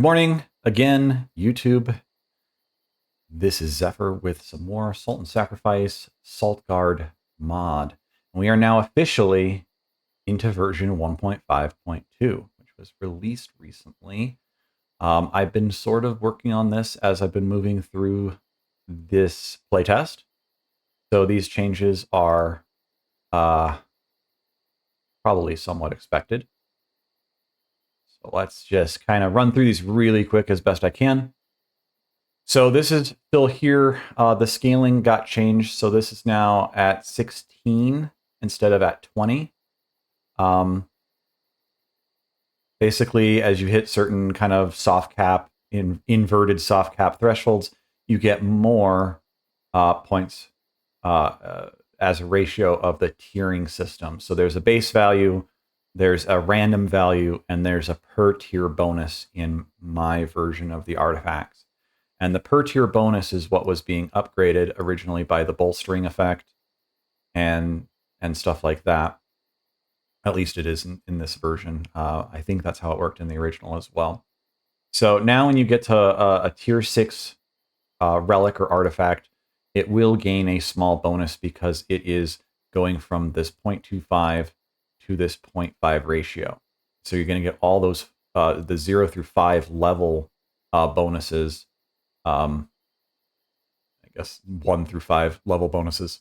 Good morning again, YouTube. This is Zephyr with some more Salt and Sacrifice Saltguard Mod. We are now officially into version 1.5.2, which was released recently. I've been sort of working on this as I've been moving through this playtest. So these changes are probably somewhat expected. So let's just kind of run through these really quick as best I can. So this is still here. The scaling got changed. So this is now at 16 instead of at 20. Basically, as you hit certain kind of soft cap, inverted soft cap thresholds, you get more points as a ratio of the tiering system. So there's a base value, there's a random value, and there's a per tier bonus in my version of the artifacts. And the per tier bonus is what was being upgraded originally by the bolstering effect and stuff like that. At least it is in this version. I think that's how it worked in the original as well. So now when you get to a tier 6 relic or artifact, it will gain a small bonus because it is going from this 0.25 to this 0.5 ratio. So you're going to get all those the 0 through 5 level bonuses. I guess 1 through 5 level bonuses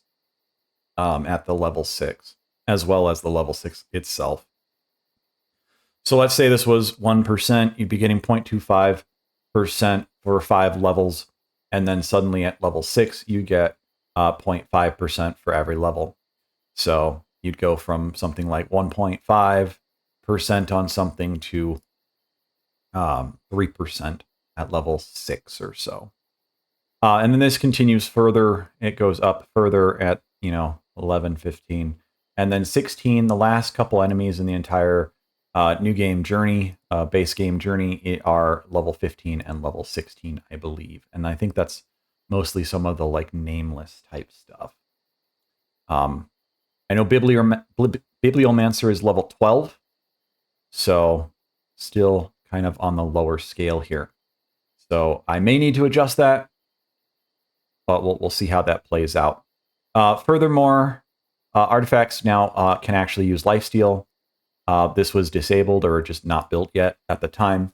at the level 6, as well as the level 6 itself. So let's say this was 1%, you'd be getting 0.25% for 5 levels, and then suddenly at level 6, you get 0.5% for every level. So you'd go from something like 1.5% on something to 3% at level 6 or so. And then this continues further. It goes up further at, 11, 15. And then 16, the last couple enemies in the entire new game journey, base game journey, are level 15 and level 16, I believe. And I think that's mostly some of the nameless type stuff. I know Bibliomancer is level 12. So still kind of on the lower scale here. So I may need to adjust that, but we'll see how that plays out. Furthermore, artifacts now can actually use lifesteal. This was disabled or just not built yet at the time.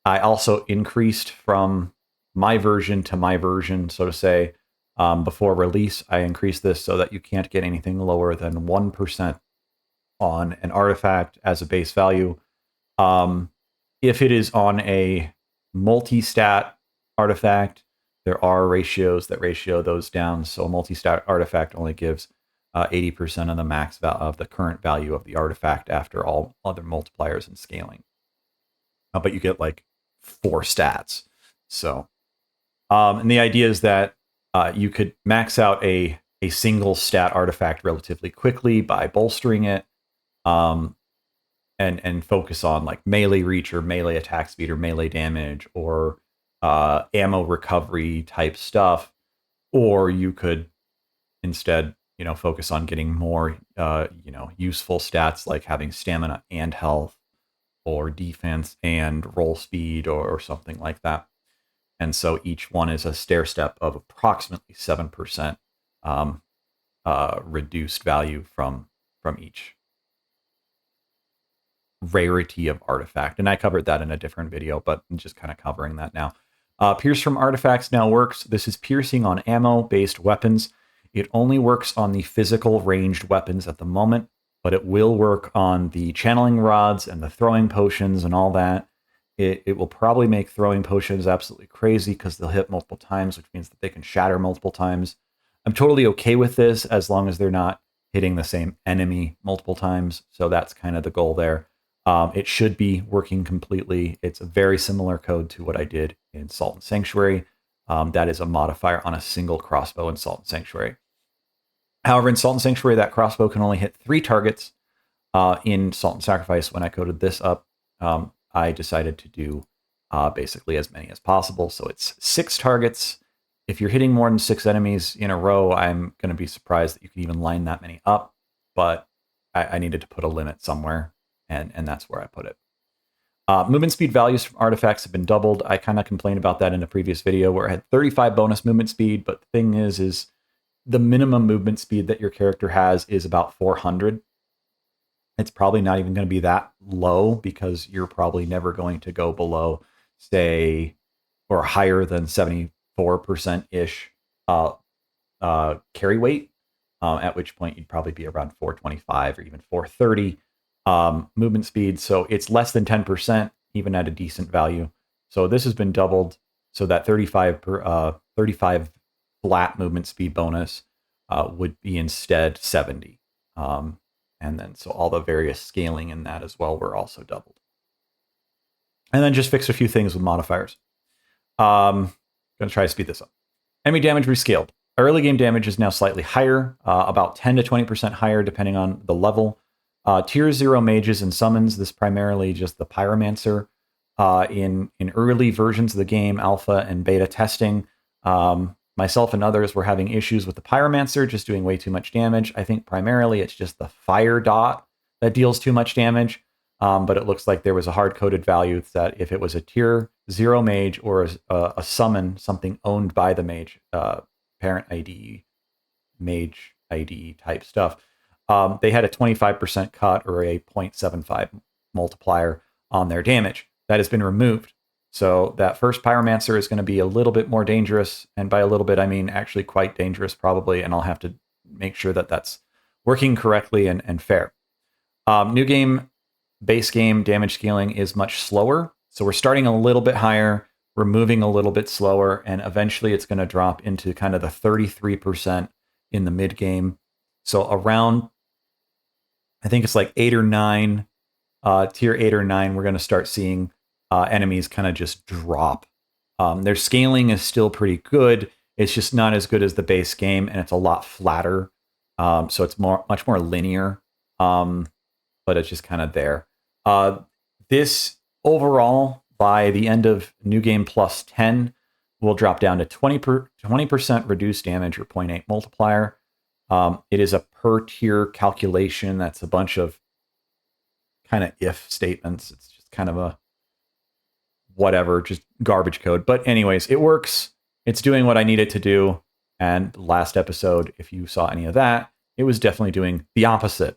I also increased from my version to my version, so to say, before release. I increased this so that you can't get anything lower than 1% on an artifact as a base value. If it is on a multi-stat artifact, there are ratios that ratio those down. So a multi-stat artifact only gives 80% of the max of the current value of the artifact after all other multipliers and scaling. But you get 4 stats. So, and the idea is that you could max out a single stat artifact relatively quickly by bolstering it, and focus on melee reach or melee attack speed or melee damage or ammo recovery type stuff, or you could instead focus on getting more useful stats like having stamina and health or defense and roll speed or something like that. And so each one is a stair step of approximately 7% reduced value from each rarity of artifact. And I covered that in a different video, but I'm just kind of covering that now. Pierce from artifacts now works. This is piercing on ammo-based weapons. It only works on the physical ranged weapons at the moment, but it will work on the channeling rods and the throwing potions and all that. It will probably make throwing potions absolutely crazy because they'll hit multiple times, which means that they can shatter multiple times. I'm totally okay with this as long as they're not hitting the same enemy multiple times. So that's kind of the goal there. It should be working completely. It's a very similar code to what I did in Salt and Sanctuary. That is a modifier on a single crossbow in Salt and Sanctuary. However, in Salt and Sanctuary, that crossbow can only hit 3 targets. In Salt and Sacrifice, when I coded this up, I decided to do basically as many as possible. So it's 6 targets. If you're hitting more than 6 enemies in a row, I'm going to be surprised that you can even line that many up. But I needed to put a limit somewhere, and that's where I put it. Movement speed values from artifacts have been doubled. I kind of complained about that in a previous video where I had 35 bonus movement speed, but the thing is the minimum movement speed that your character has is about 400. It's probably not even going to be that low because you're probably never going to go below, say, or higher than 74%-ish carry weight, at which point you'd probably be around 425 or even 430 movement speed. So it's less than 10%, even at a decent value. So this has been doubled. So that 35 flat movement speed bonus would be instead 70. And then so all the various scaling in that as well were also doubled. And then just fix a few things with modifiers. Going to try to speed this up. Enemy damage rescaled. Early game damage is now slightly higher, about 10 to 20% higher depending on the level. Tier 0 mages and summons, this primarily just the Pyromancer. In early versions of the game, alpha and beta testing, myself and others were having issues with the Pyromancer just doing way too much damage. I think primarily it's just the fire dot that deals too much damage. But it looks like there was a hard-coded value that if it was a tier 0 mage or a summon, something owned by the mage, parent ID, mage ID type stuff, they had a 25% cut or a 0.75 multiplier on their damage. That has been removed. So that first Pyromancer is going to be a little bit more dangerous. And by a little bit, I mean actually quite dangerous probably. And I'll have to make sure that that's working correctly and fair. New game, base game damage scaling is much slower. So we're starting a little bit higher. We're moving a little bit slower. And eventually it's going to drop into kind of the 33% in the mid game. So around, I think it's like 8 or 9, tier 8 or 9, we're going to start seeing enemies kind of just drop. Their scaling is still pretty good. It's just not as good as the base game, and it's a lot flatter. So it's much more linear, but it's just kind of there. This overall, by the end of New Game Plus 10, will drop down to 20% reduced damage or 0.8 multiplier. It is a per tier calculation. That's a bunch of kind of if statements. It's just kind of a whatever, just garbage code. But anyways, it works. It's doing what I need it to do. And last episode, if you saw any of that, it was definitely doing the opposite.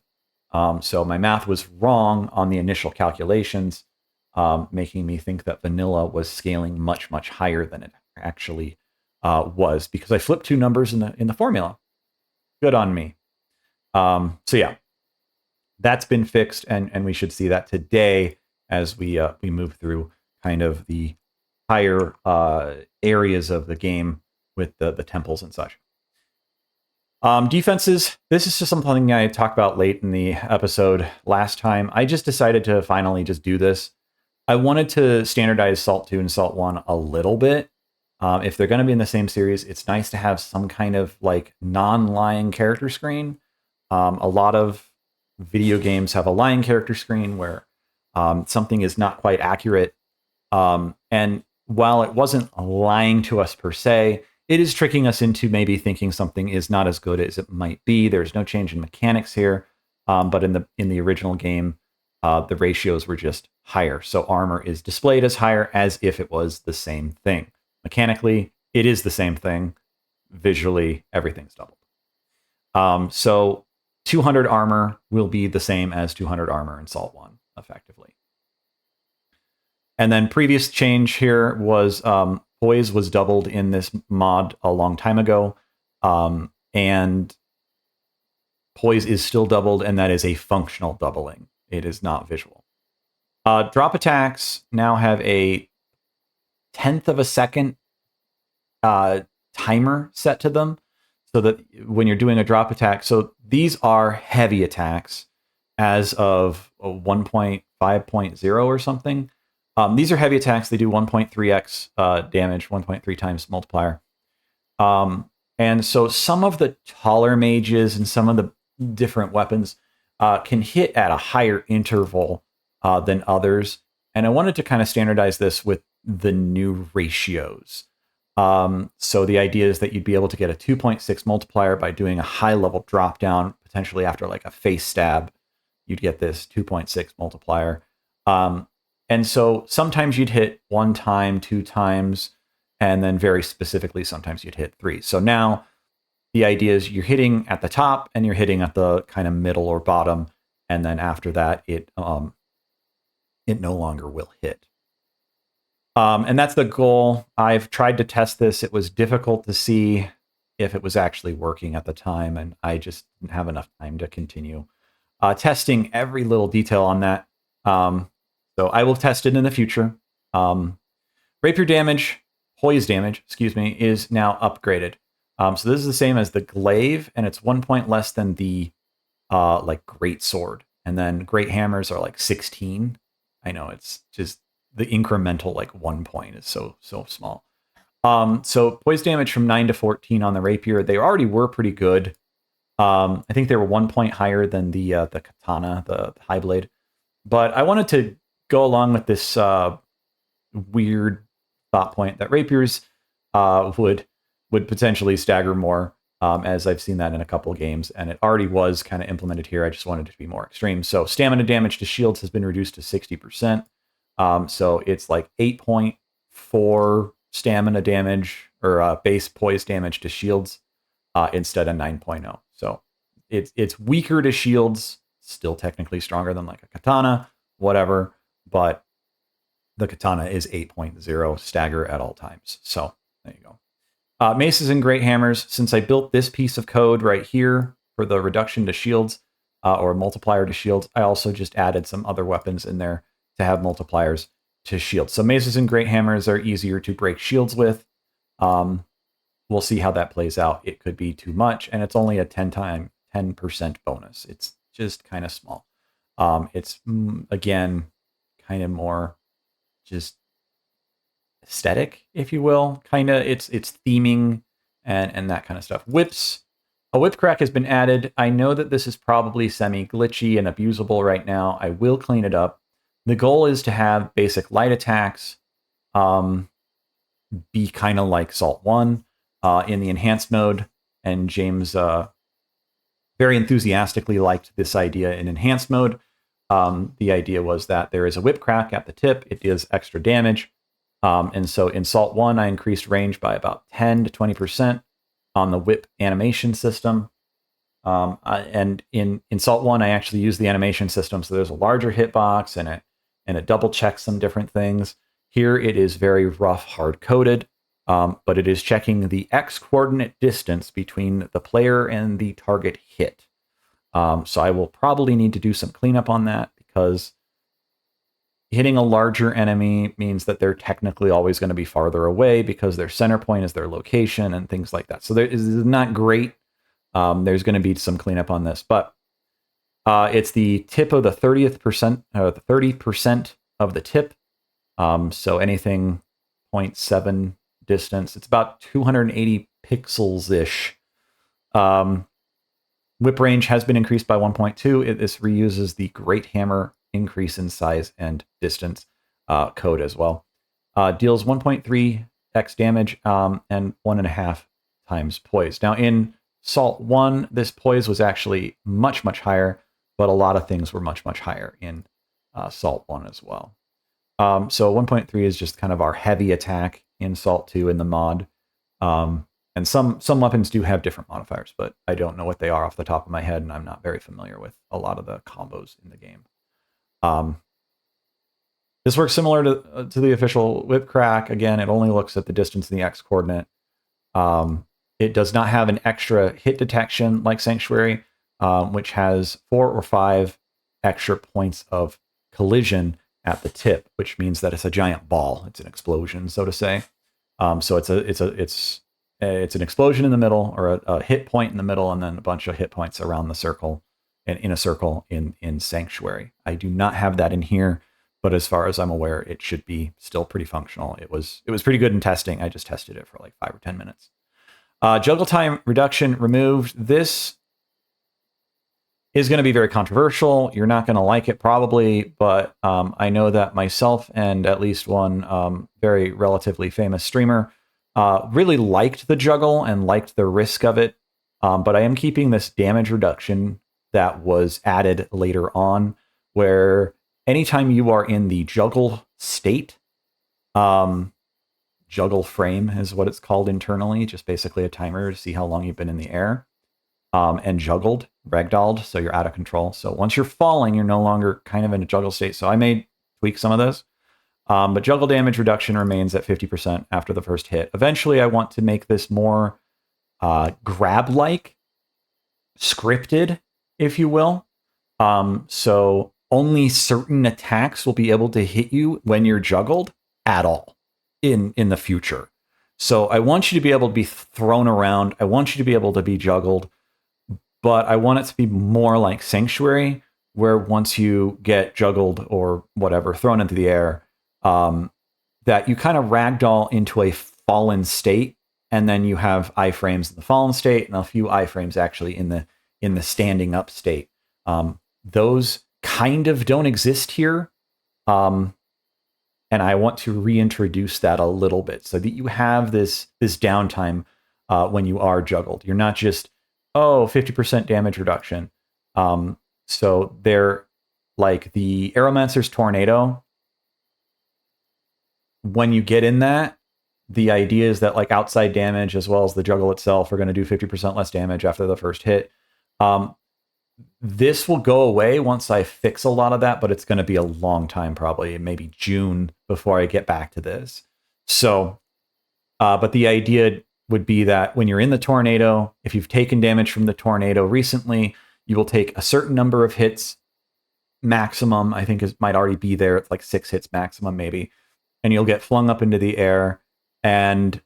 So my math was wrong on the initial calculations, making me think that vanilla was scaling much, much higher than it actually was because I flipped 2 numbers in the formula. Good on me. So yeah, that's been fixed, and we should see that today as we move through kind of the higher areas of the game with the temples and such. Defenses, this is just something I talked about late in the episode last time. I just decided to finally just do this. I wanted to standardize Salt 2 and Salt 1 a little bit. If they're going to be in the same series, it's nice to have some kind of like non-lying character screen. A lot of video games have a lying character screen where something is not quite accurate. And while it wasn't lying to us per se, it is tricking us into maybe thinking something is not as good as it might be. There's no change in mechanics here, but in the original game, the ratios were just higher. So armor is displayed as higher as if it was the same thing. Mechanically, it is the same thing. Visually, everything's doubled. So 200 armor will be the same as 200 armor in Salt 1, effectively. And then previous change here was poise was doubled in this mod a long time ago. And poise is still doubled, and that is a functional doubling. It is not visual. Drop attacks now have a 1/10 of a second timer set to them, so that when you're doing a drop attack, so these are heavy attacks as of 1.5.0 or something. These are heavy attacks. They do 1.3x damage, 1.3 times multiplier. And so some of the taller mages and some of the different weapons can hit at a higher interval than others. And I wanted to kind of standardize this with the new ratios. So the idea is that you'd be able to get a 2.6 multiplier by doing a high level drop down, potentially after like a face stab, you'd get this 2.6 multiplier. And so sometimes you'd hit 1 time, 2 times, and then very specifically, sometimes you'd hit 3. So now the idea is you're hitting at the top and you're hitting at the kind of middle or bottom. And then after that, it no longer will hit. And that's the goal. I've tried to test this. It was difficult to see if it was actually working at the time, and I just didn't have enough time to continue testing every little detail on that. So I will test it in the future. Rapier damage, poise damage, is now upgraded. So this is the same as the glaive, and it's 1 point less than the like great sword. And then great hammers are like 16. I know, it's just the incremental like 1 point is so small. So poise damage from 9 to 14 on the rapier. They already were pretty good. I think they were 1 point higher than the katana, the high blade. But I wanted to go along with this weird thought point that rapiers would potentially stagger more, as I've seen that in a couple of games, and it already was kind of implemented here. I just wanted it to be more extreme. So stamina damage to shields has been reduced to 60%. So it's like 8.4 stamina damage or base poise damage to shields instead of 9.0. So it's weaker to shields, still technically stronger than like a katana, whatever, but the katana is 8.0 stagger at all times. So there you go. Maces and great hammers. Since I built this piece of code right here for the reduction to shields or multiplier to shields, I also just added some other weapons in there to have multipliers to shields. So maces and great hammers are easier to break shields with. We'll see how that plays out. It could be too much, and it's only a 10% bonus. It's just kind of small. It's again kind of more just aesthetic, if you will. Kind of it's theming and that kind of stuff. Whips. A whip crack has been added. I know that this is probably semi-glitchy and abusable right now. I will clean it up. The goal is to have basic light attacks be kind of like Salt 1 in the enhanced mode. And James very enthusiastically liked this idea in enhanced mode. The idea was that there is a whip crack at the tip. It deals extra damage. And so in Salt 1, I increased range by about 10 to 20% on the whip animation system. And in Salt 1, I actually used the animation system. So there's a larger hitbox and it double checks some different things. Here it is very rough, hard coded, but it is checking the X coordinate distance between the player and the target hit. So I will probably need to do some cleanup on that, because hitting a larger enemy means that they're technically always going to be farther away because their center point is their location and things like that. So this is not great. There's going to be some cleanup on this, but it's the tip of the 30% of the tip. So anything 0.7 distance, it's about 280 pixels ish. Whip range has been increased by 1.2. This reuses the Great Hammer increase in size and distance code as well. Deals 1.3x damage and 1.5 times poise. Now in Salt 1, this poise was actually much, much higher, but a lot of things were much, much higher in Salt 1 as well. So 1.3 is just kind of our heavy attack in Salt 2 in the mod. And some weapons do have different modifiers, but I don't know what they are off the top of my head, and I'm not very familiar with a lot of the combos in the game. This works similar to the official whip crack. Again, it only looks at the distance in the X coordinate. It does not have an extra hit detection like Sanctuary, which has 4 or 5 extra points of collision at the tip, which means that it's a giant ball. It's an explosion, so to say. So it's an explosion in the middle, or a hit point in the middle, and then a bunch of hit points around the circle and in a circle in Sanctuary. I do not have that in here, but as far as I'm aware, it should be still pretty functional. It was pretty good in testing. I just tested it for like 5 or 10 minutes. Juggle time reduction removed. This is going to be very controversial. You're not going to like it probably, but I know that myself and at least one very relatively famous streamer really liked the juggle and liked the risk of it. But I am keeping this damage reduction that was added later on, where anytime you are in the juggle state, juggle frame is what it's called internally, just basically a timer to see how long you've been in the air, and juggled, ragdolled, so you're out of control. So once you're falling, you're no longer kind of in a juggle state. So I may tweak some of those. But juggle damage reduction remains at 50% after the first hit. Eventually, I want to make this more grab-like, scripted, if you will. So only certain attacks will be able to hit you when you're juggled at all in the future. So I want you to be able to be thrown around. I want you to be able to be juggled. But I want it to be more like Sanctuary, where once you get juggled or whatever, thrown into the air, that you kind of ragdoll into a fallen state, and then you have iframes in the fallen state and a few iframes actually in the standing up state. Those kind of don't exist here, and I want to reintroduce that a little bit so that you have this downtime when you are juggled. You're not just 50% damage reduction. So they're like the Aeromancer's Tornado. When you get in that, the idea is that like outside damage as well as the juggle itself are going to do 50% less damage after the first hit. This will go away once I fix a lot of that, but it's going to be a long time, probably maybe June before I get back to this. So, but the idea would be that when you're in the tornado, if you've taken damage from the tornado recently, you will take a certain number of hits maximum. I think it might already be there. It's like 6 hits maximum, maybe. And you'll get flung up into the air. And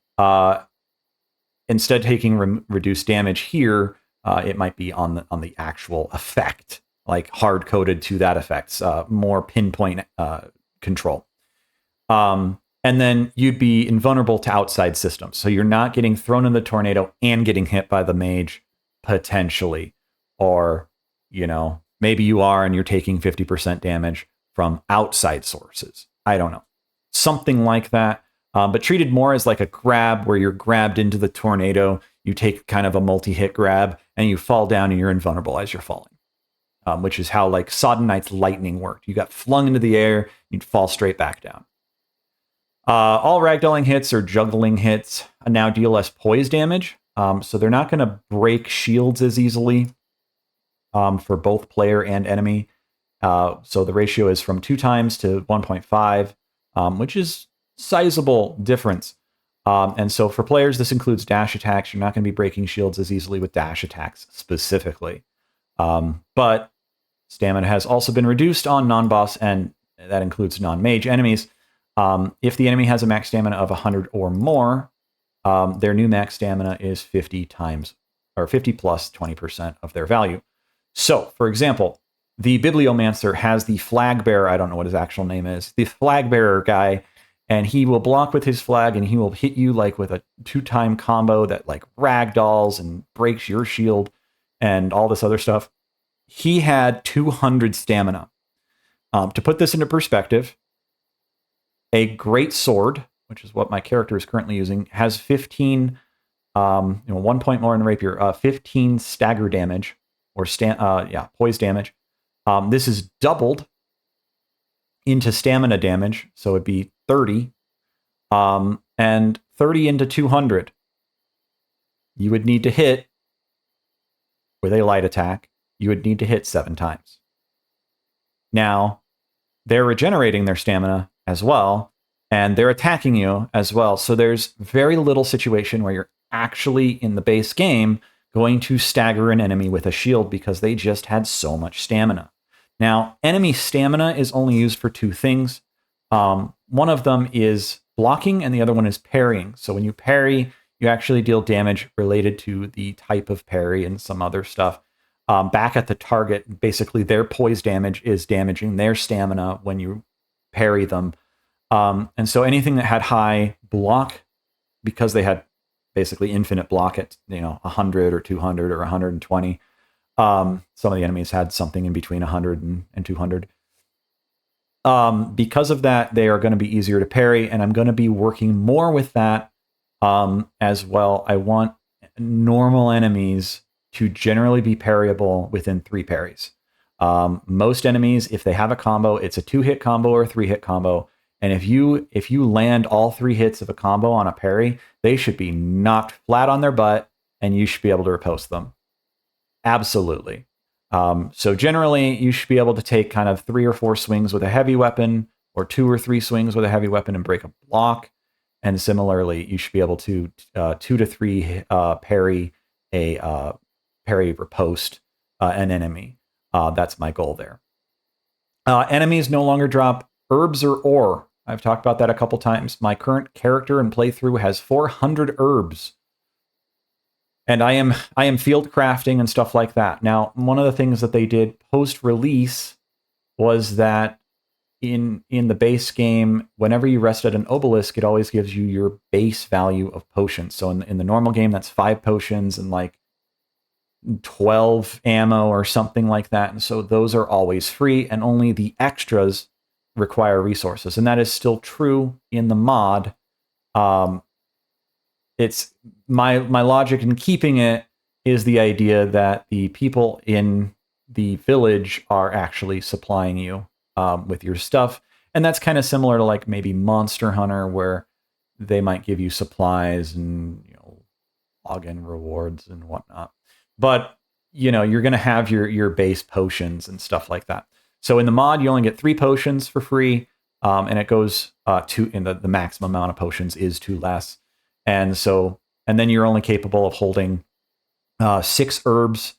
instead of taking reduced damage here, it might be on the actual effect, like hard coded to that effect, more pinpoint control. And then you'd be invulnerable to outside systems. So you're not getting thrown in the tornado and getting hit by the mage, potentially. Or, maybe you are and you're taking 50% damage from outside sources. I don't know. Something like that. But treated more as like a grab where you're grabbed into the tornado. You take kind of a multi-hit grab and you fall down and you're invulnerable as you're falling. Which is how like Sodden Knight's lightning worked. You got flung into the air, you'd fall straight back down. All ragdolling hits or juggling hits now deal less poise damage. So they're not going to break shields as easily for both player and enemy. So the ratio is from 2 times to 1.5, which is sizable difference. And so for players, this includes dash attacks. You're not going to be breaking shields as easily with dash attacks specifically. But stamina has also been reduced on non-boss, and that includes non-mage enemies. If the enemy has a max stamina of 100 or more, their new max stamina is 50 times, or 50 plus 20% of their value. So, for example, the Bibliomancer has the flag bearer, I don't know what his actual name is, the flag bearer guy, and he will block with his flag and he will hit you like with a 2-time combo that like ragdolls and breaks your shield and all this other stuff. He had 200 stamina. To put this into perspective, a great sword, which is what my character is currently using, has 15, 1 point more in the rapier, 15 stagger damage or poise damage. This is doubled into stamina damage, so it'd be 30, and 30 into 200. You would need to hit with a light attack. You would need to hit 7 times. Now, they're regenerating their stamina as well, and they're attacking you as well. So there's very little situation where you're actually in the base game going to stagger an enemy with a shield because they just had so much stamina. Now, enemy stamina is only used for 2 things. One of them is blocking and the other one is parrying. So when you parry, you actually deal damage related to the type of parry and some other stuff. Back at the target, basically their poise damage is damaging their stamina when you parry them. And so anything that had high block, because they had basically infinite block at 100 or 200 or 120, some of the enemies had something in between 100 and 200. Because of that, they are going to be easier to parry, and I'm going to be working more with that as well. I want normal enemies to generally be parryable within 3 parries. Most enemies, if they have a combo, it's a 2-hit combo or a 3-hit combo. And if you land all 3 hits of a combo on a parry, they should be knocked flat on their butt, and you should be able to riposte them. Absolutely. So generally, you should be able to take kind of 3 or 4 swings with a heavy weapon, or 2 or 3 swings with a heavy weapon and break a block. And similarly, you should be able to 2 to 3 parry riposte an enemy. That's my goal there. Enemies no longer drop herbs or ore. I've talked about that a couple times. My current character and playthrough has 400 herbs. And I am field crafting and stuff like that. Now, one of the things that they did post-release was that in the base game, whenever you rest at an obelisk, it always gives you your base value of potions. So in the normal game, that's 5 potions and like 12 ammo or something like that. And so those are always free, and only the extras require resources. And that is still true in the mod. It's my logic in keeping it is the idea that the people in the village are actually supplying you with your stuff. And that's kind of similar to like maybe Monster Hunter, where they might give you supplies and, you know, login rewards and whatnot. But, you know, you're going to have your base potions and stuff like that. So in the mod, you only get 3 potions for free, and it goes in the maximum amount of potions is 2 less. And then you're only capable of holding 6 herbs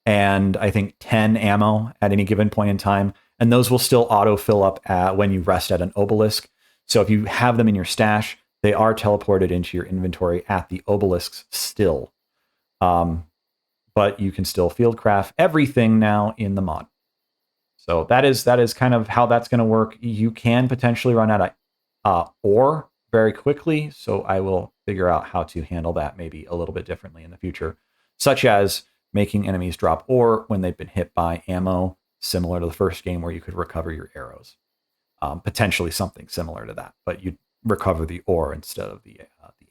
and I think 10 ammo at any given point in time. And those will still auto fill up when you rest at an obelisk. So if you have them in your stash, they are teleported into your inventory at the obelisks still. But you can still field craft everything now in the mod. So that is kind of how that's going to work. You can potentially run out of ore very quickly, so I will figure out how to handle that maybe a little bit differently in the future, such as making enemies drop ore when they've been hit by ammo, similar to the first game where you could recover your arrows. Potentially something similar to that, but you'd recover the ore instead of the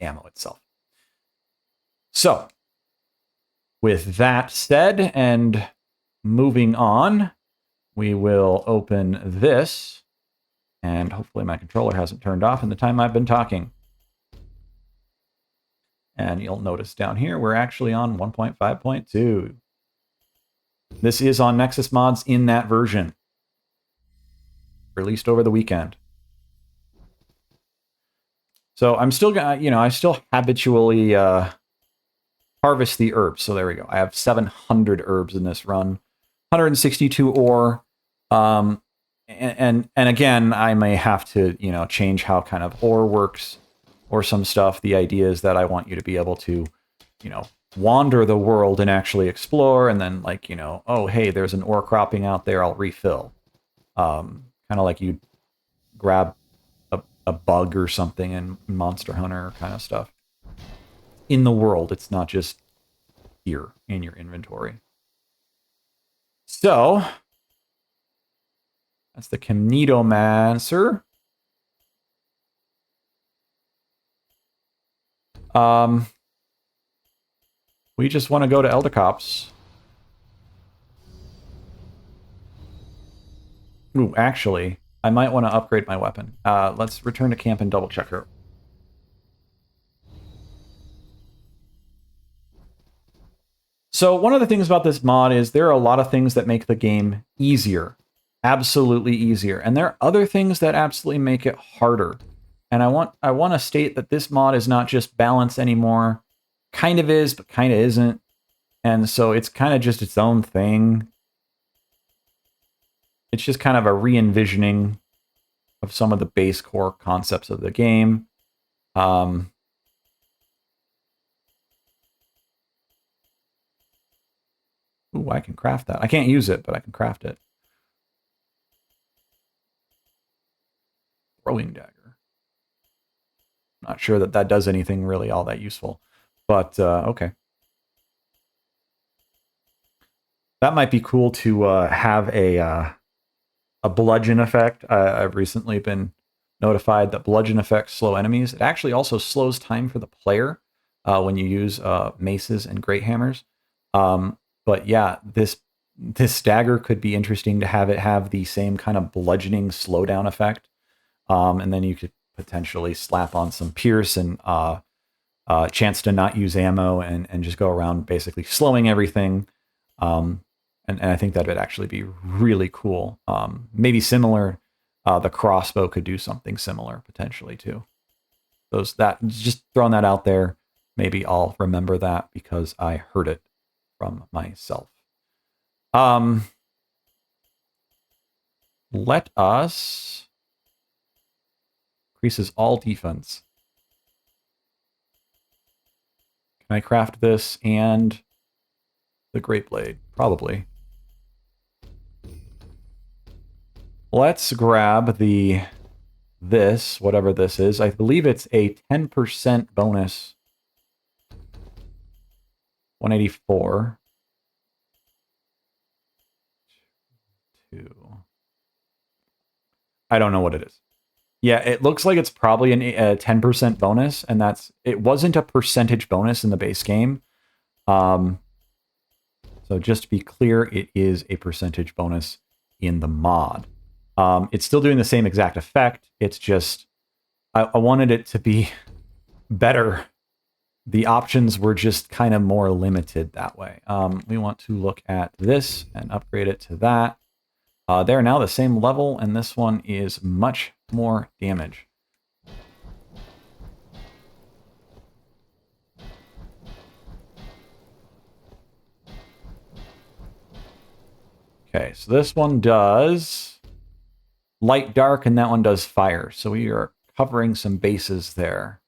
ammo itself. So, with that said, and moving on, we will open this, and hopefully my controller hasn't turned off in the time I've been talking. And you'll notice down here, we're actually on 1.5.2. This is on Nexus Mods in that version, released over the weekend. So I'm still gonna, I still habitually harvest the herbs. So there we go. I have 700 herbs in this run, 162 ore. And again, I may have to, change how kind of ore works or some stuff. The idea is that I want you to be able to, wander the world and actually explore, and then oh, hey, there's an ore cropping out there, I'll refill. Kind of like you grab a bug or something in Monster Hunter kind of stuff. In the world, it's not just here in your inventory. So that's the Kinetomancer. We just want to go to Eldercops. Ooh, actually, I might want to upgrade my weapon. Let's return to camp and double check her. So one of the things about this mod is there are a lot of things that make the game easier. Absolutely easier. And there are other things that absolutely make it harder. And I want to state that this mod is not just balance anymore. Kind of is, but kind of isn't. And so it's kind of just its own thing. It's just kind of a re-envisioning of some of the base core concepts of the game. Ooh, I can craft that. I can't use it, but I can craft it. Throwing dagger. Not sure that does anything really all that useful, but okay. That might be cool to have a bludgeon effect. I've recently been notified that bludgeon effects slow enemies. It actually also slows time for the player when you use maces and great hammers. But yeah, this this dagger could be interesting to have it have the same kind of bludgeoning slowdown effect. And then you could potentially slap on some pierce and chance to not use ammo and just go around basically slowing everything. And I think that would actually be really cool. Maybe similar. The crossbow could do something similar potentially too. Just throwing that out there. Maybe I'll remember that because I heard it from myself. Let us increases all defense. Can I craft this and the Great Blade? Probably. Let's grab this, whatever this is. I believe it's a 10% bonus. 184. 2. I don't know what it is. Yeah, it looks like it's probably a 10% bonus, and it wasn't a percentage bonus in the base game. So just to be clear, it is a percentage bonus in the mod. It's still doing the same exact effect. It's just, I wanted it to be better. The options were just kind of more limited that way. We want to look at this and upgrade it to that. They're now the same level, and this one is much more damage. Okay, so this one does light, dark, and that one does fire. So we are covering some bases there.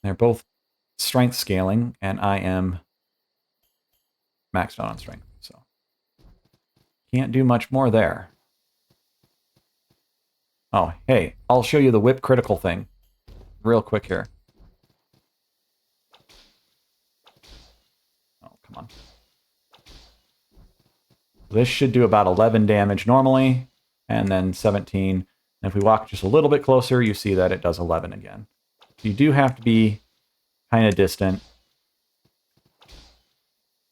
They're both strength scaling, and I am maxed out on strength. So can't do much more there. Oh, hey, I'll show you the whip critical thing real quick here. Oh, come on. This should do about 11 damage normally, and then 17. And if we walk just a little bit closer, you see that it does 11 again. You do have to be kind of distant.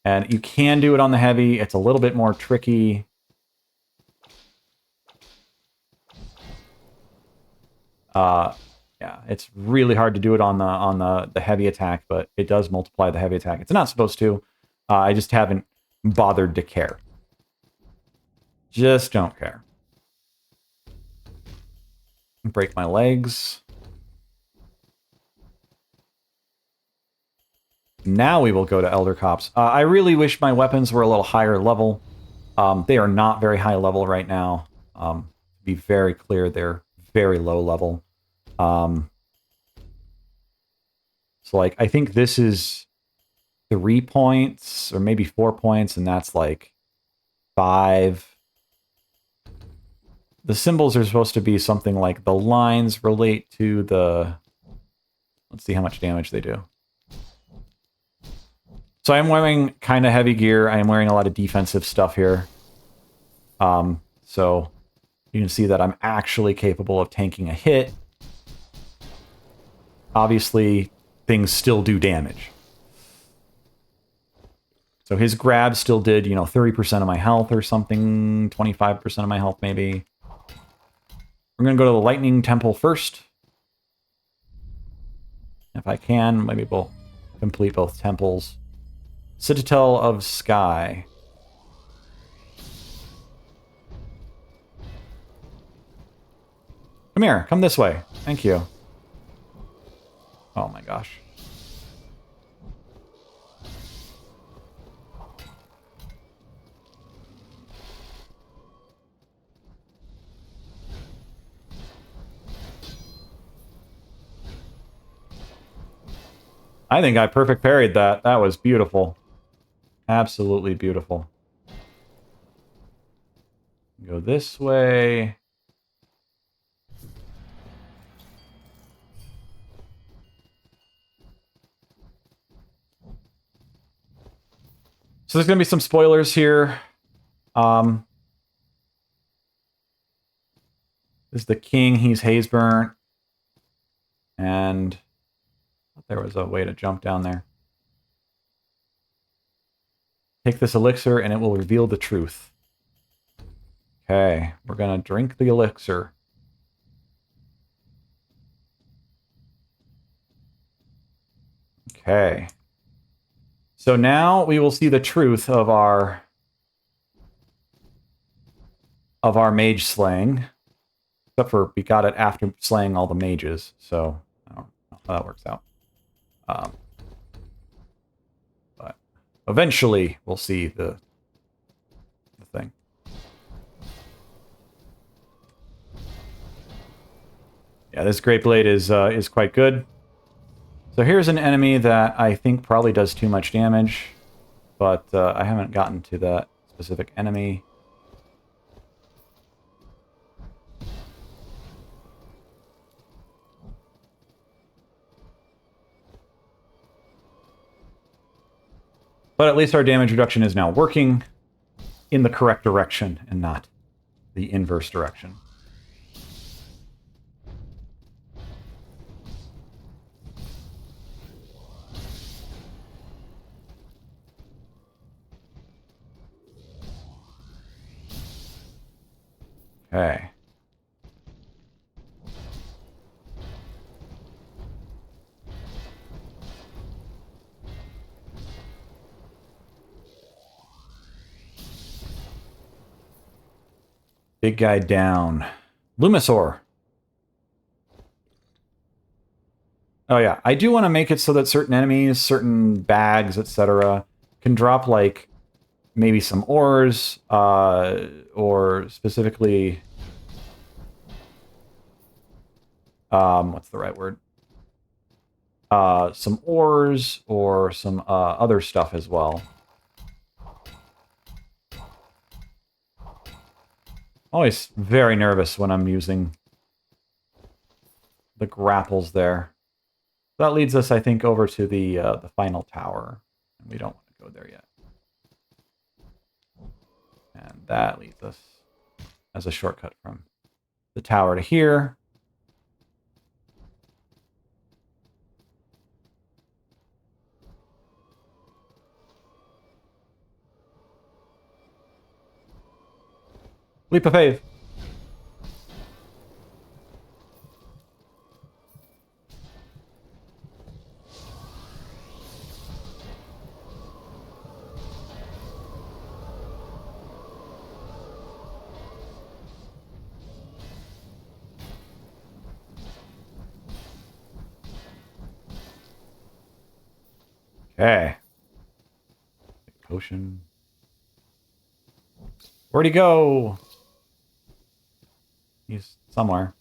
And you can do it on the heavy. It's a little bit more tricky. Yeah, it's really hard to do it on the heavy attack, but it does multiply the heavy attack. It's not supposed to. I just haven't bothered to care. Just don't care. Break my legs. Now we will go to Elder Cops. I really wish my weapons were a little higher level. They are not very high level right now. To be very clear, they're very low level. So, like, I think this is 3 points, or maybe 4 points, and that's like 5. The symbols are supposed to be something like the lines relate to the... Let's see how much damage they do. So I'm wearing kind of heavy gear. I am wearing a lot of defensive stuff here. So you can see that I'm actually capable of tanking a hit. Obviously, things still do damage. So his grab still did, 30% of my health or something, 25% of my health maybe. We're going to go to the Lightning Temple first. If I can, maybe we'll complete both temples. Citadel of Sky. Come here, come this way. Thank you. Oh my gosh. I think I perfect parried that. That was beautiful. Absolutely beautiful. Go this way. So there's going to be some spoilers here. This is the king. He's Hazeburnt. And there was a way to jump down there. Take this elixir and it will reveal the truth. Okay, we're gonna drink the elixir. Okay. So now we will see the truth of our mage slaying. Except for we got it after slaying all the mages, so I don't know how that works out. But eventually we'll see the thing. Yeah, this Great Blade is quite good. So here's an enemy that I think probably does too much damage, but I haven't gotten to that specific enemy. But at least our damage reduction is now working in the correct direction and not the inverse direction. Okay. Big guy down. Lumisaur. Oh yeah, I do want to make it so that certain enemies, certain bags, etc., can drop like maybe some ores, or specifically, what's the right word? Some ores or some other stuff as well. Always very nervous when I'm using the grapples there. That leads us, I think, over to the final tower. And we don't want to go there yet. And that leads us as a shortcut from the tower to here. Leap of faith. Okay. Potion. Where'd he go? He's somewhere.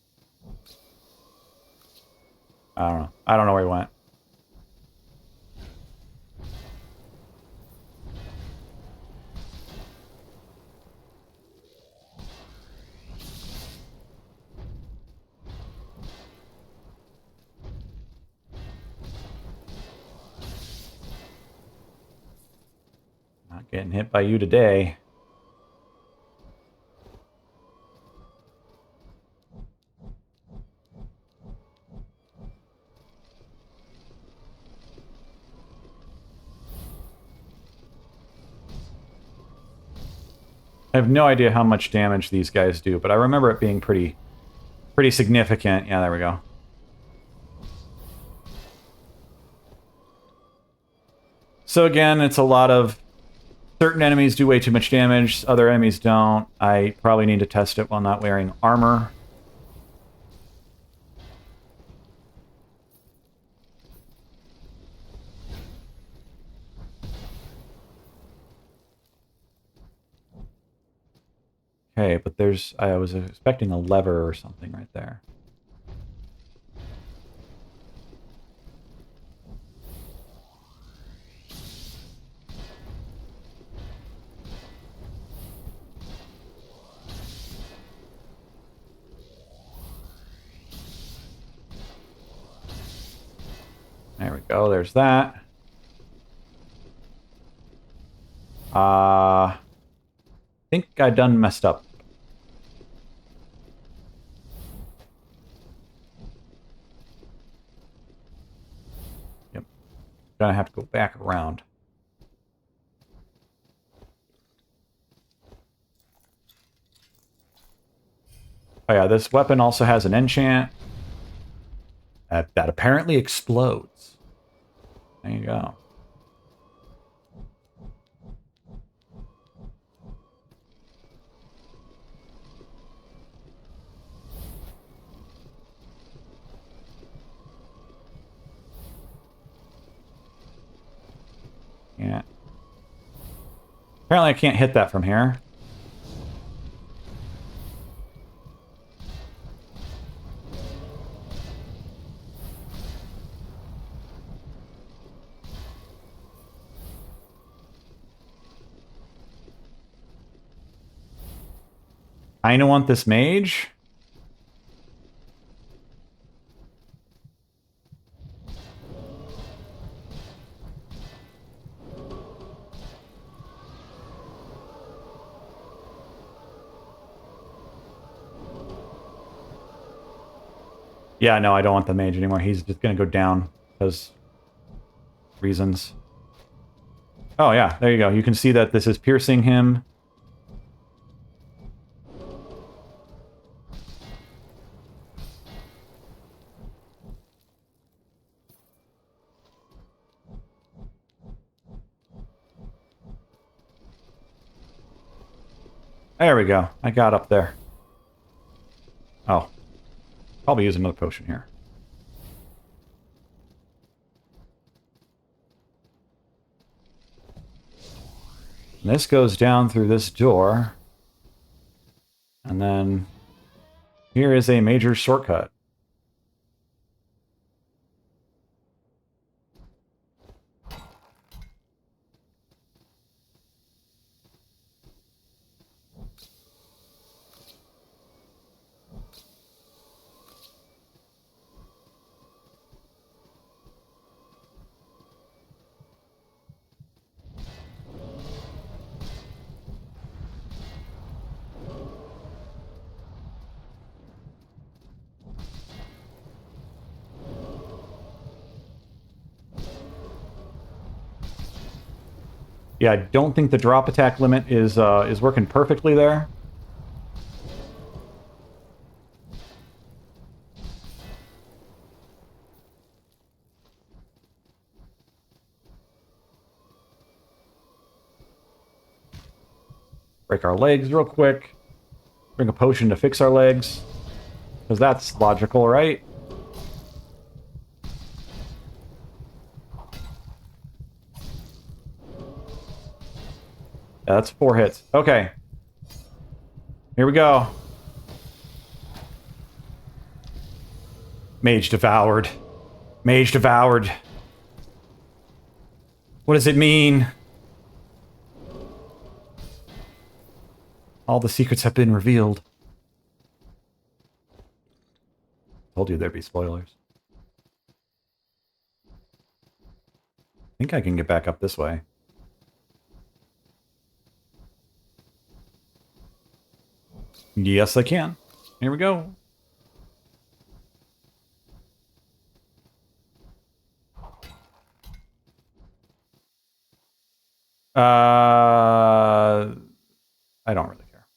I don't know. I don't know where he went. Not getting hit by you today. I have no idea how much damage these guys do, but I remember it being pretty significant. Yeah, there we go. So again, it's a lot of certain enemies do way too much damage, other enemies don't. I probably need to test it while not wearing armor. Okay, but I was expecting a lever or something right there. There we go, there's that. I think I done messed up. Yep. Gonna have to go back around. Oh yeah, this weapon also has an enchant that apparently explodes. There you go. Yeah. Apparently I can't hit that from here. I don't want this mage. Yeah, no, I don't want the mage anymore. He's just going to go down because reasons. Oh, yeah, there you go. You can see that this is piercing him. There we go. I got up there. Oh. Probably use another potion here. And this goes down through this door. And then here is a major shortcut. Yeah, I don't think the drop attack limit is working perfectly there. Break our legs real quick. Bring a potion to fix our legs. Because that's logical, right? Yeah, that's 4 hits. Okay. Here we go. Mage devoured. Mage devoured. What does it mean? All the secrets have been revealed. Told you there'd be spoilers. I think I can get back up this way. Yes, I can. Here we go. I don't really care.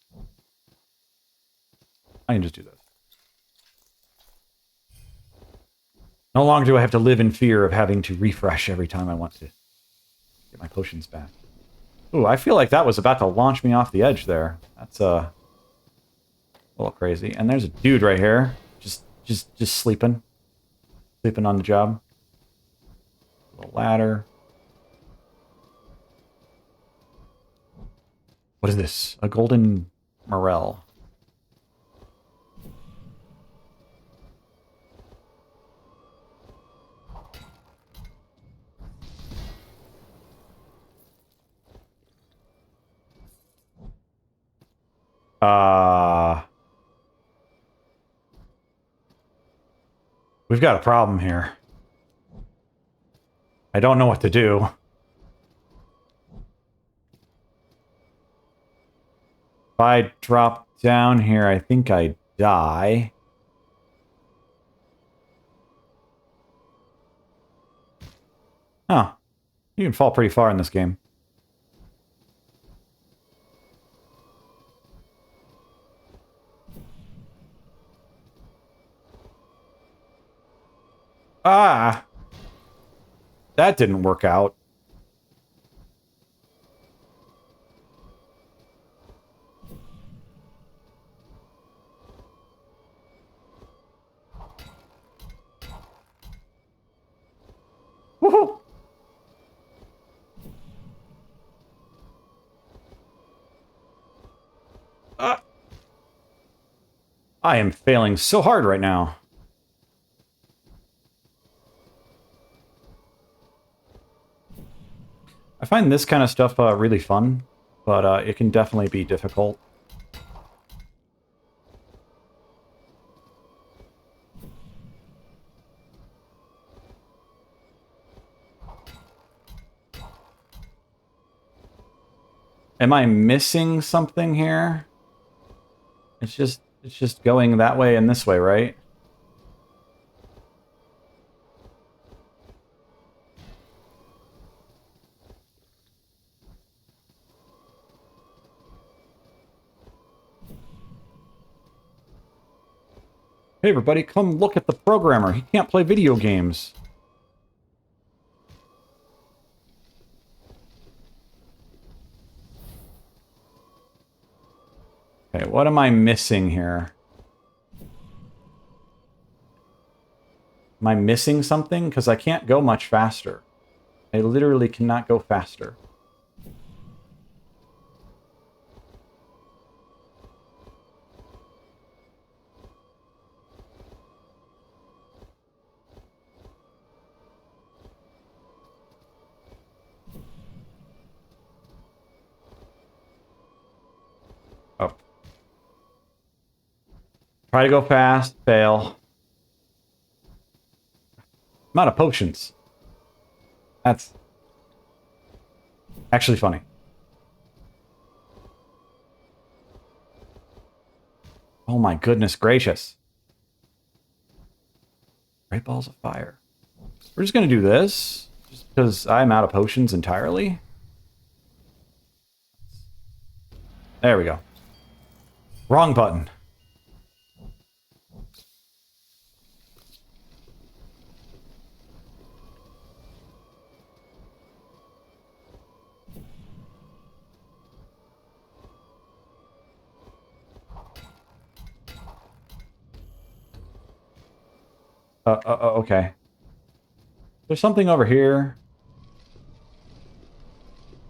I can just do this. No longer do I have to live in fear of having to refresh every time I want to get my potions back. Ooh, I feel like that was about to launch me off the edge there. That's a little crazy. And there's a dude right here, just sleeping on the job. A little ladder. What is this? A golden morel. We've got a problem here. I don't know what to do. If I drop down here, I think I die. Huh. You can fall pretty far in this game. Ah! That didn't work out. Woohoo! Ah! I am failing so hard right now. I find this kind of stuff really fun, but it can definitely be difficult. Am I missing something here? It's just going that way and this way, right? Hey everybody, come look at the programmer. He can't play video games. Okay, what am I missing here? Am I missing something? Because I can't go much faster. I literally cannot go faster. Oh. Try to go fast, fail. I'm out of potions. That's actually funny. Oh my goodness gracious. Great balls of fire. We're just gonna do this, just because I'm out of potions entirely. There we go. Wrong button. Okay. There's something over here.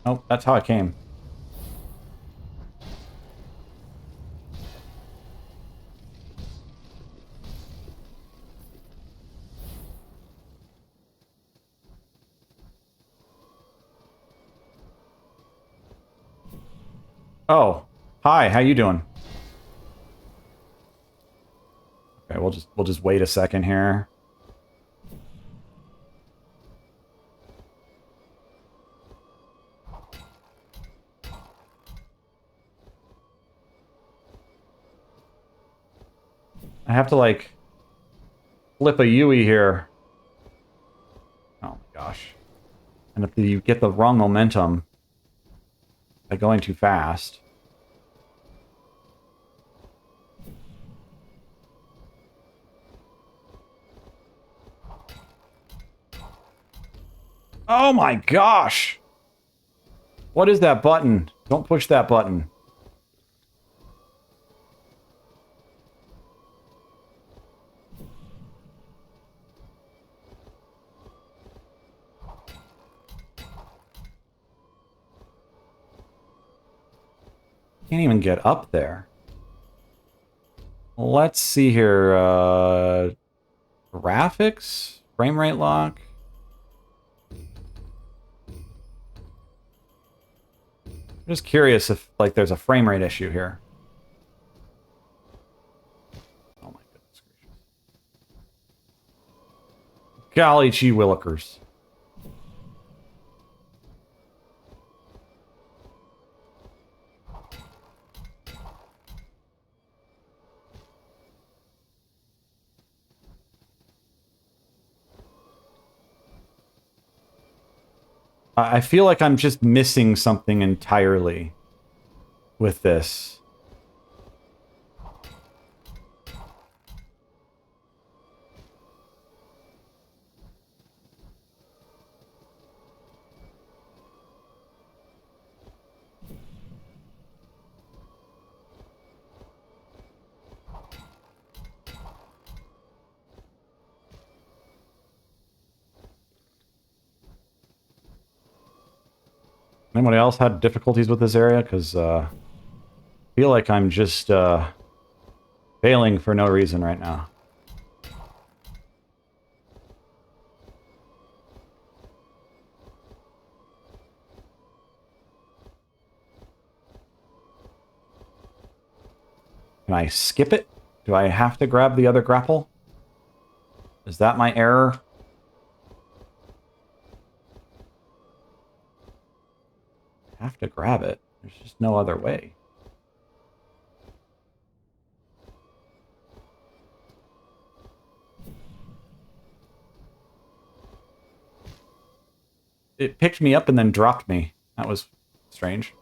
Oh, that's how I came. Oh, hi. How you doing? Okay, we'll just wait a second here. I have to like flip a Yui here. Oh my gosh. And if you get the wrong momentum by going too fast. Oh my gosh! What is that button? Don't push that button. Can't even get up there. Let's see here. Graphics? Frame rate lock? I'm just curious if, like, there's a frame rate issue here. Oh my goodness gracious. Golly gee willikers. I feel like I'm just missing something entirely with this. Anybody else had difficulties with this area? Because I feel like I'm just failing for no reason right now. Can I skip it? Do I have to grab the other grapple? Is that my error? I have to grab it. There's just no other way. It picked me up and then dropped me. That was strange.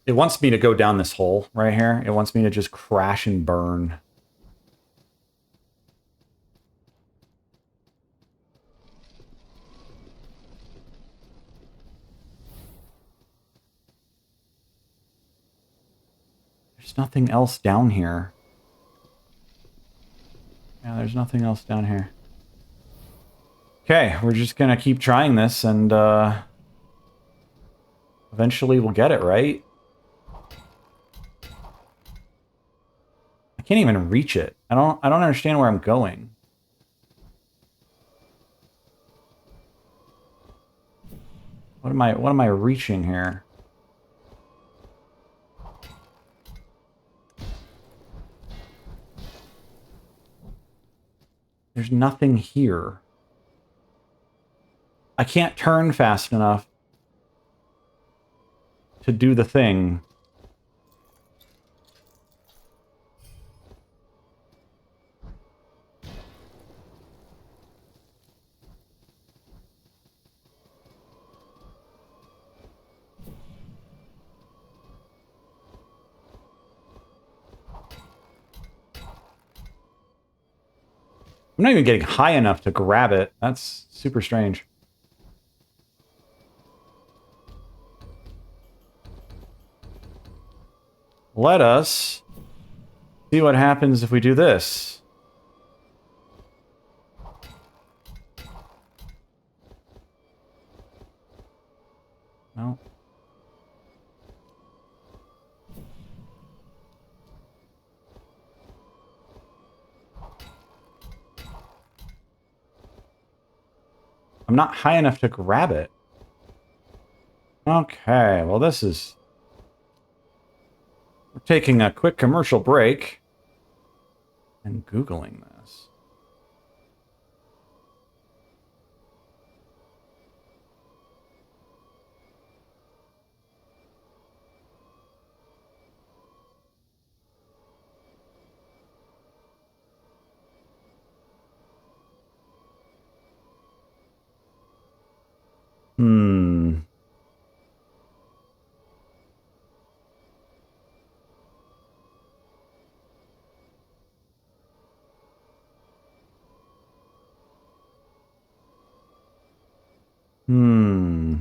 It wants me to go down this hole right here. It wants me to just crash and burn. There's nothing else down here. Yeah, there's nothing else down here. Okay, we're just gonna keep trying this and eventually we'll get it, right? I can't even reach it. I don't understand where I'm going. What am I reaching here? There's nothing here. I can't turn fast enough to do the thing. I'm not even getting high enough to grab it. That's super strange. Let us see what happens if we do this. No. I'm not high enough to grab it. Okay, well this is... We're taking a quick commercial break and Googling this. Hmm. Hmm.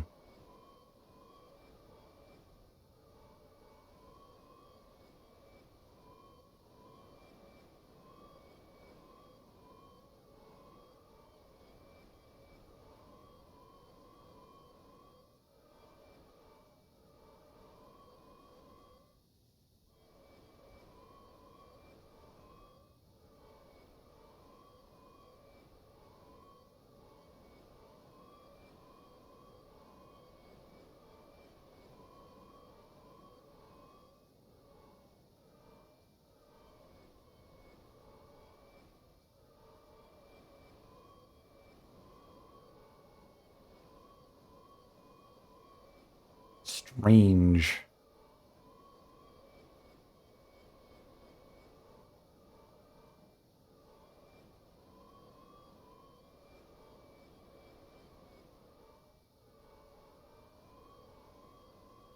Strange.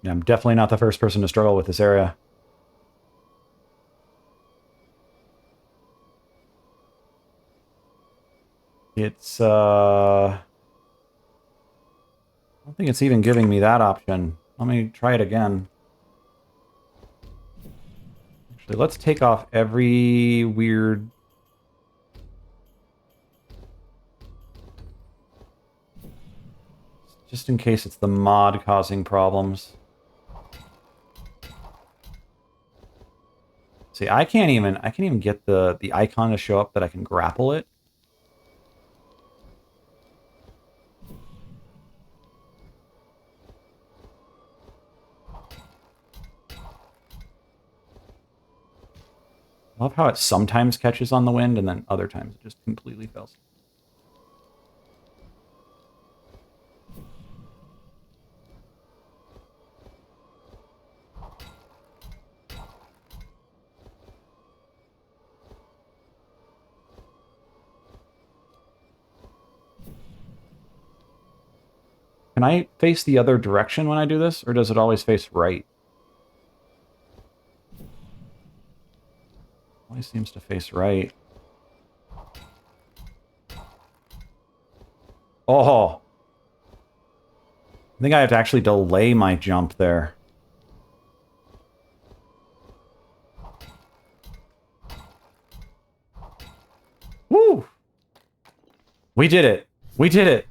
Yeah, I'm definitely not the first person to struggle with this area. It's, I don't think it's even giving me that option. Let me try it again. Actually, let's take off every weird... Just in case it's the mod causing problems. See, I can't even get the icon to show up that I can grapple it. I love how it sometimes catches on the wind and then other times it just completely fails. Can I face the other direction when I do this, or does it always face right? Always seems to face right. Oh! I think I have to actually delay my jump there. Woo! We did it! We did it!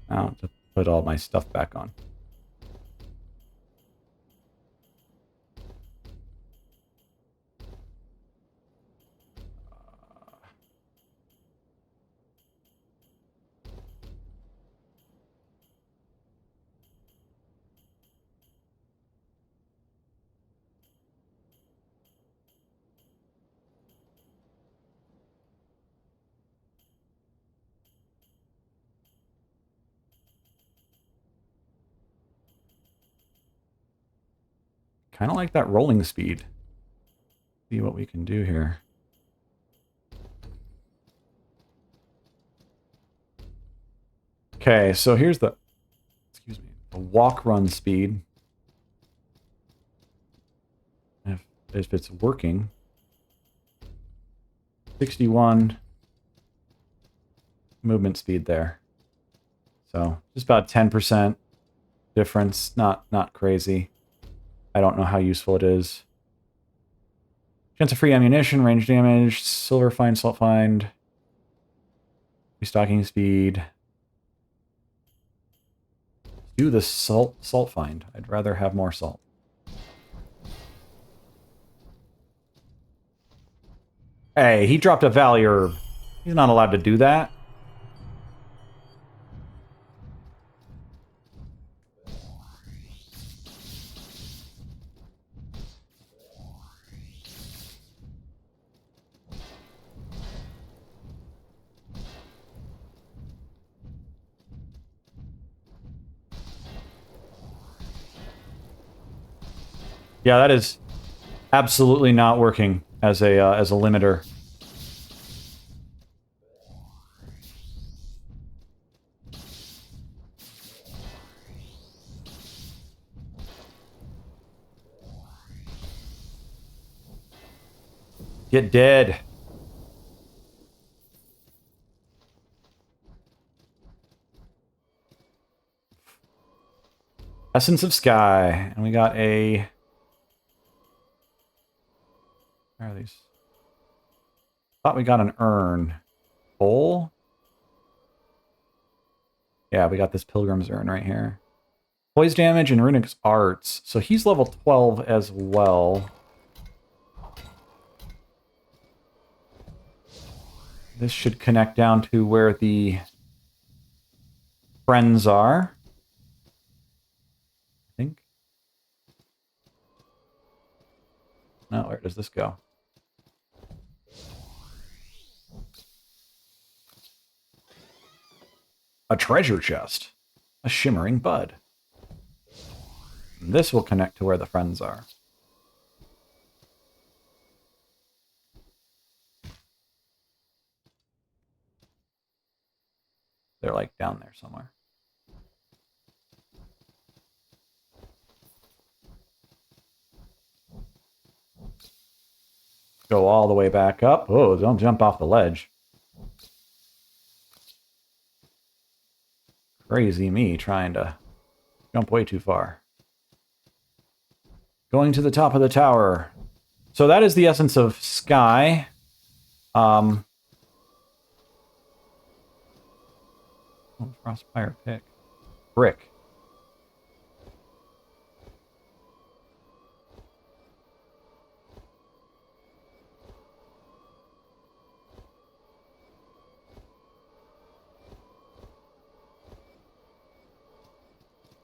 Now to put all my stuff back on. Kind of like that rolling speed. See what we can do here. Okay, so here's the... Excuse me. The walk-run speed. If it's working. 61 movement speed there. So just about 10% difference. Not crazy. I don't know how useful it is. Chance of free ammunition, range damage, silver find, salt find, restocking speed. Do the salt find. I'd rather have more salt. Hey, he dropped a Valley Herb. He's not allowed to do that. Yeah, that is absolutely not working as a limiter. Get dead. Essence of Sky. And we got a... Where are these? Thought we got an urn. Bowl? Yeah, we got this Pilgrim's Urn right here. Poise damage and runic arts. So he's level 12 as well. This should connect down to where the friends are. I think. No, where does this go? A treasure chest. A shimmering bud. And this will connect to where the friends are. They're like down there somewhere. Go all the way back up. Oh, don't jump off the ledge. Crazy me trying to jump way too far. Going to the top of the tower. So that is the essence of Sky. Oh, Frostfire pick. Brick.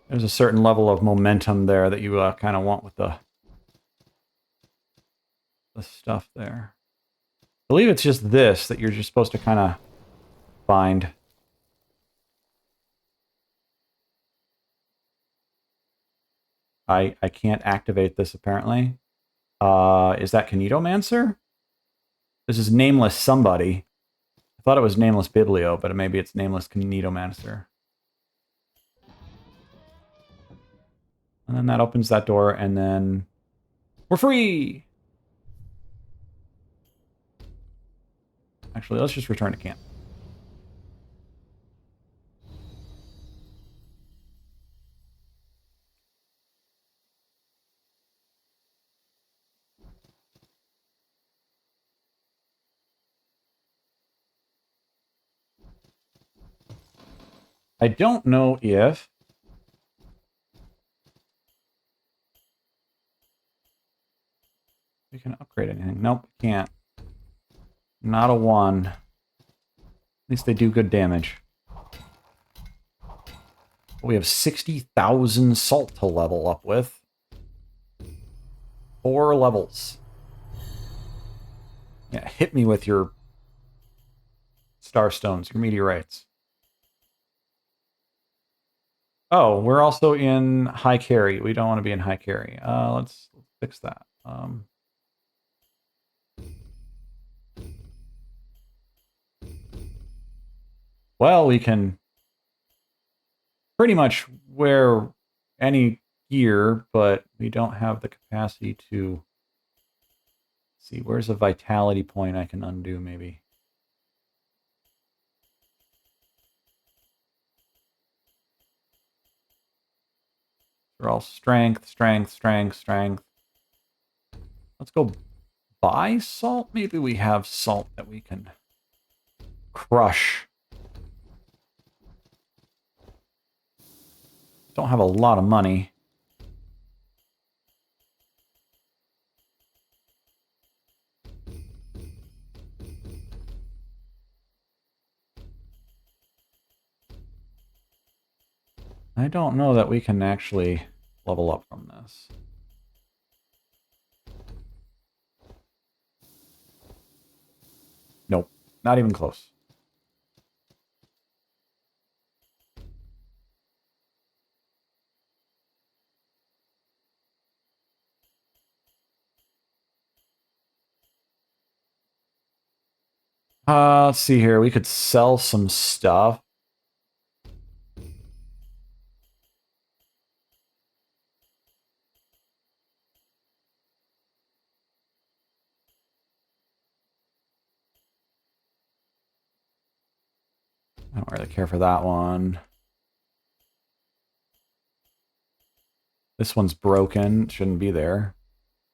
There's a certain level of momentum there that you kind of want with the stuff there. I believe it's just this that you're just supposed to kind of find. I can't activate this apparently. Is that Kinetomancer? This is Nameless Somebody. I thought it was Nameless Biblio, but maybe it's Nameless Kinetomancer. And then that opens that door, and then we're free! Actually, let's just return to camp. I don't know if we can upgrade anything. Nope, can't. Not a 1. At least they do good damage. We have 60,000 salt to level up with. 4 levels. Yeah, hit me with your starstones, your meteorites. Oh, we're also in high carry. We don't want to be in high carry. Let's fix that. Well, we can pretty much wear any gear, but we don't have the capacity to... Let's see, where's a vitality point I can undo, maybe? They're all strength, strength, strength, strength. Let's go buy salt. Maybe we have salt that we can crush. Don't have a lot of money. I don't know that we can actually level up from this. Nope, not even close. Let's see here. We could sell some stuff. I don't really care for that one. This one's broken. It shouldn't be there.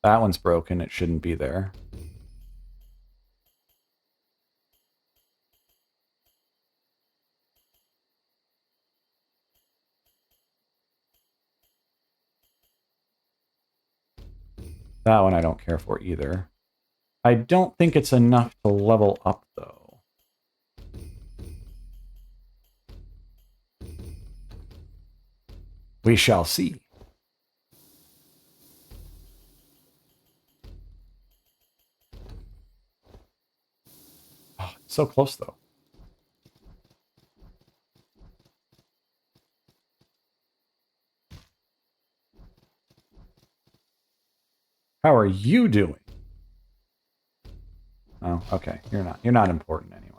That one's broken. It shouldn't be there. That one I don't care for either. I don't think it's enough to level up, though. We shall see. Oh, it's so close, though. How are you doing? Oh, okay. You're not. You're not important anyway.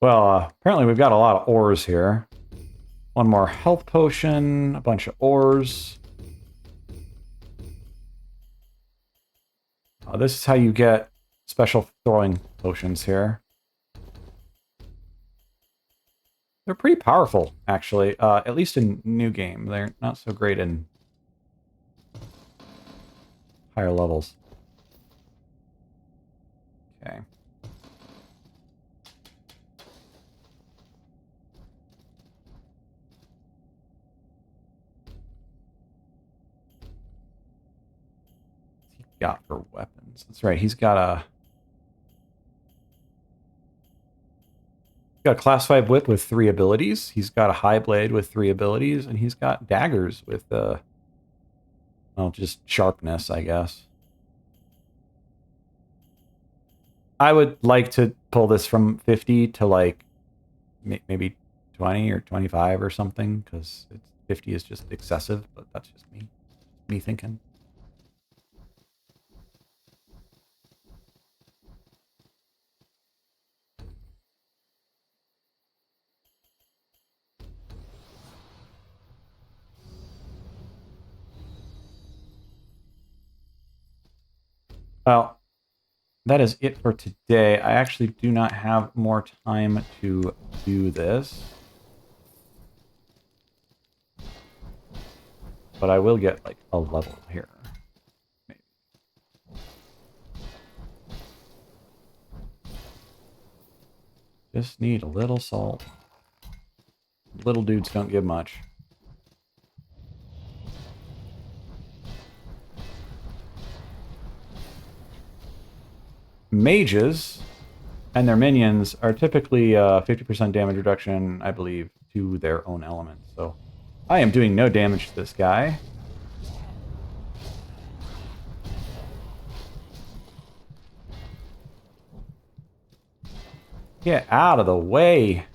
Well, apparently we've got a lot of ores here. One more health potion, a bunch of ores. This is how you get special throwing potions here. They're pretty powerful, actually. At least in new game. They're not so great in higher levels. Okay. What's he got for weapons? That's right, he's got a class 5 whip with 3 abilities. He's got a high blade with 3 abilities, and he's got daggers with well, just sharpness, I guess. I would like to pull this from 50 to like maybe 20 or 25 or something, because 50 is just excessive, but that's just me thinking. Well, that is it for today. I actually do not have more time to do this. But I will get like a level here. Maybe. Just need a little salt. Little dudes don't give much. Mages and their minions are typically 50% damage reduction, I believe, to their own elements. So I am doing no damage to this guy. Get out of the way.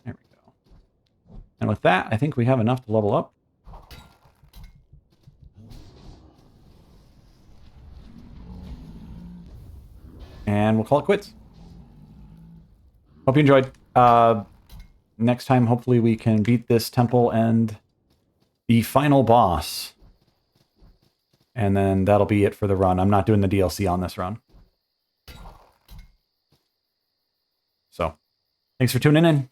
There we go. And with that, I think we have enough to level up. And we'll call it quits. Hope you enjoyed. Next time, hopefully we can beat this temple and the final boss. And then that'll be it for the run. I'm not doing the DLC on this run. So, thanks for tuning in.